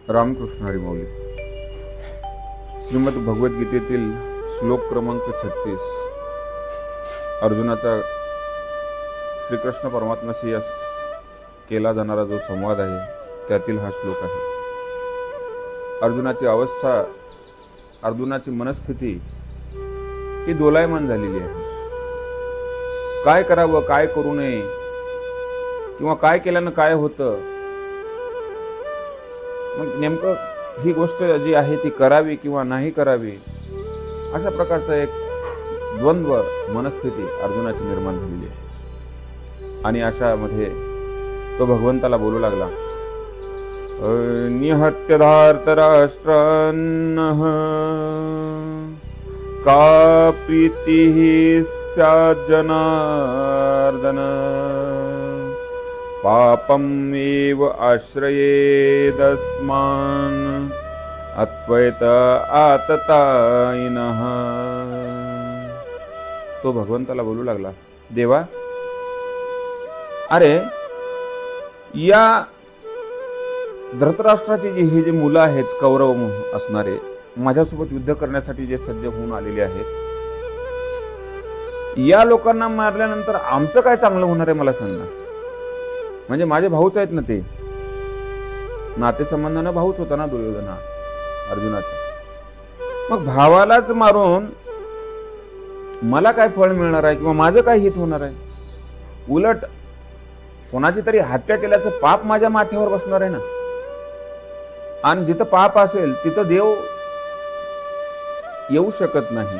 रामकृष्ण हरी माऊली. श्रीमद भगवद्गीतेतील श्लोक क्रमांक 36. अर्जुनाचा श्रीकृष्ण परमात्म्याशी केला जाणारा जो संवाद आहे त्यातील हा श्लोक आहे. अर्जुनाची अवस्था, अर्जुनाची मनस्थिती ही दोलायमान झालेली आहे. काय करावं, काय करू नये, किंवा काय केल्यानं काय होतं, मग नेमकं ही गोष्ट जी आहे ती करावी किंवा नाही करावी, अशा प्रकारचा एक द्वंद्व मनस्थिती अर्जुनाची निर्माण झालेली आहे. आणि अशामध्ये तो भगवंताला बोलू लागला, निहत्य धार्तराष्ट्रान्नः का प्रीतिः स्यात् जनार्दन पापम् एव आश्रयेदस्मान् अत्वैत आततायिनः. तो भगवंताला बोलू लागला, देवा, अरे या धृतराष्ट्राची ही जी मुलं आहेत, कौरव असणारे, माझ्यासोबत युद्ध करण्यासाठी जे सज्ज होऊन आलेले आहेत, या लोकांना मारल्यानंतर आमचं काय चांगलं होणार आहे मला सांग ना. म्हणजे माझे भाऊच आहेत ना, ते नातेसंबंधानं भाऊच होता ना दुर्योधन हा अर्जुनाचा. मग भावालाच मारून मला काय फळ मिळणार आहे किंवा माझं काय हित होणार आहे? उलट कोणाची तरी हत्या केल्याचं पाप माझ्या माथ्यावर बसणार आहे ना. आणि जिथं पाप असेल तिथं देव येऊ शकत नाही,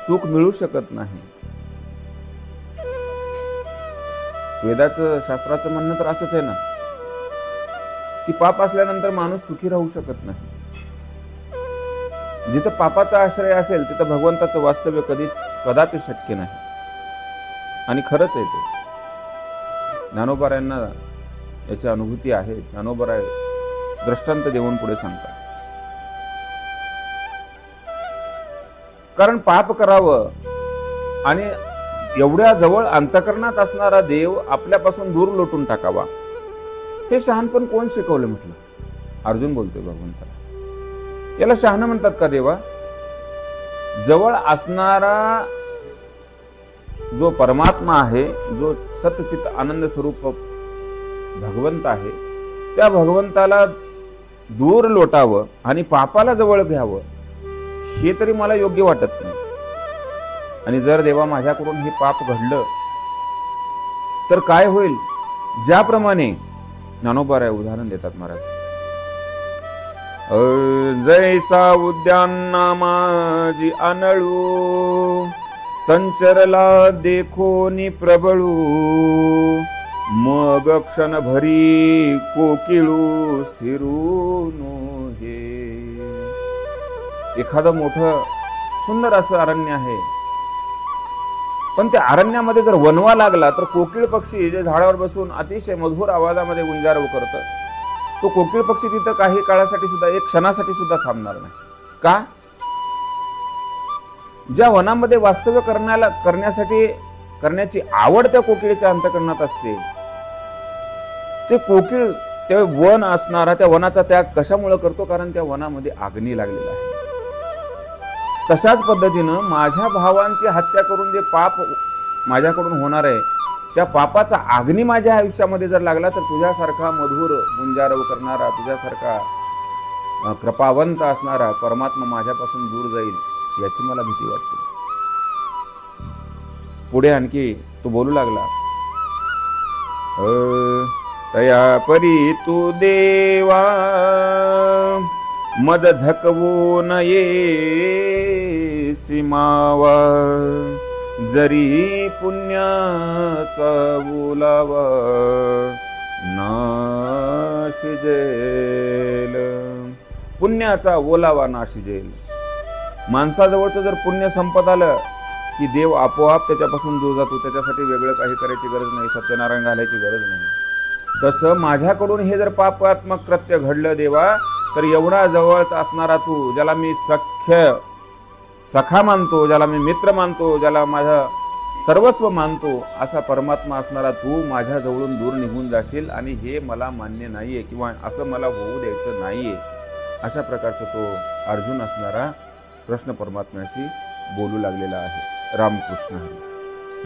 सुख मिळू शकत नाही. वेदाचं, शास्त्राचं म्हणणं तर असंच आहे ना, की पाप असल्यानंतर माणूस सुखी राहू शकत नाही. जिथं पापाचा आश्रय असेल तिथं भगवंताचं वास्तव्य कदापि शक्य नाही. आणि खरंच आहे ते. ज्ञानोबारायांना याची अनुभूती आहे. ज्ञानोबाराय दृष्टांत देऊन पुढे सांगतात. कारण पाप करावं आणि एवढ्या जवळ अंतःकरणात असणारा देव आपल्यापासून दूर लोटून टाकावा, हे शहाणपण कोण शिकवलं म्हटलं? अर्जुन बोलतोय भगवंताला. याला शहाणं म्हणतात का देवा? जवळ असणारा जो परमात्मा आहे, जो सतचित आनंद स्वरूप भगवंत आहे, त्या भगवंताला दूर लोटावं आणि पापाला जवळ घ्यावं, हे तरी मला योग्य वाटत नाही. आणि जर देवा माझ्याकडून हे पाप घडलं तर काय होईल? ज्याप्रमाणे ज्ञानोबाराय उदाहरण देतात महाराज. जैसा उद्यान माझी अनळू संचरला देखोनी प्रबळू मग क्षण भरी कोकिळू स्थिरून हे. एखादं मोठं सुंदर असं अरण्य आहे, पण त्या अरण्यामध्ये जर वनवा लागला तर कोकिळ पक्षी जे झाडावर बसून अतिशय मधुर आवाजामध्ये गुंजारव करतं, तो कोकिळ पक्षी तिथं काही काळासाठी सुद्धा, एक क्षणासाठी सुद्धा थांबणार नाही. का? ज्या वनामध्ये वास्तव्य करण्याची आवड त्या कोकिळीच्या अंतःकरणात असते, ते कोकिळ ते वन असणारा, त्या वनाचा त्याग कशामुळे करतो? कारण त्या वनामध्ये अग्नी लागलेला आहे. तशाच पद्धतीनं माझ्या भावांची हत्या करून जे पाप माझ्याकडून होणार आहे, त्या पापाचा अग्नी माझ्या आयुष्यामध्ये जर लागला तर तुझ्यासारखा मधुर गुंजारव करणारा, तुझ्यासारखा कृपावंत असणारा परमात्मा माझ्यापासून दूर जाईल, याची मला भीती वाटते. पुढे आणखी तो बोलू लागला, तया परी तू देवा मद झकवू नये सीमावा जरी पुण्याचा बोलावा नाशिजेल. पुण्याचा ओलावा नाशिजेल. माणसाजवळचं जर पुण्य संपत आलं की देव आपोआप त्याच्यापासून दूर जातो. त्याच्यासाठी वेगळं काही करायची गरज नाही, सत्यनारायण घालायची गरज नाही. तसं माझ्याकडून हे जर पापात्मक कृत्य घडलं देवा, तर एवढा जवळच असणारा तू, ज्याला मी सखा मानतो, ज्याला मी मित्र मानतो, ज्याला माझा सर्वस्व मानतो असा परमात्मा असणारा तू माझ्याजवळून दूर निघून जाशील आणि हे मला मान्य नाहीये किंवा असं मला होऊ द्यायचं नाहीये, अशा प्रकारचा तो अर्जुन असणारा कृष्ण परमात्म्याशी बोलू लागलेला आहे. रामकृष्ण हरी.